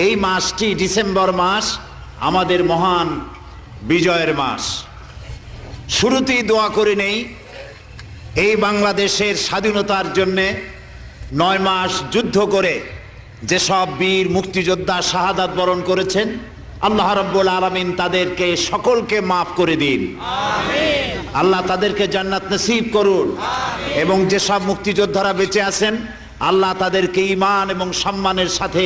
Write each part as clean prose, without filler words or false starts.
এই মাসটি ডিসেম্বর মাস আমাদের মহান বিজয়ের মাস। শুরুতেই দোয়া করে নেই এই বাংলাদেশের স্বাধীনতার জন্যে 9 মাস যুদ্ধ করে যেসব বীর মুক্তিযোদ্ধা শাহাদাত বরণ করেছেন, আল্লাহ রাব্বুল আলামিন তাদেরকে সকলকে মাফ করে দিন, আমিন। আল্লাহ তাদেরকে জান্নাত নসিব করুন, আমিন। এবং যেসব মুক্তিযোদ্ধারা বেঁচে আছেন, আল্লাহ তাদেরকে ঈমান এবং সম্মানের সাথে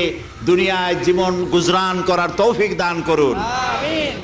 দুনিয়ায় জীবন গুজরান করার তৌফিক দান করুন, আমিন।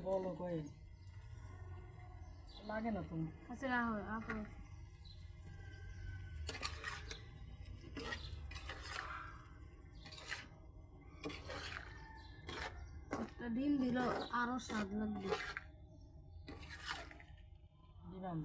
বলো কই লাগে না তুমি? আচ্ছা রাখো আপু। একটা ডিম দিল আরো স্বাদ লাগবে। দিলাম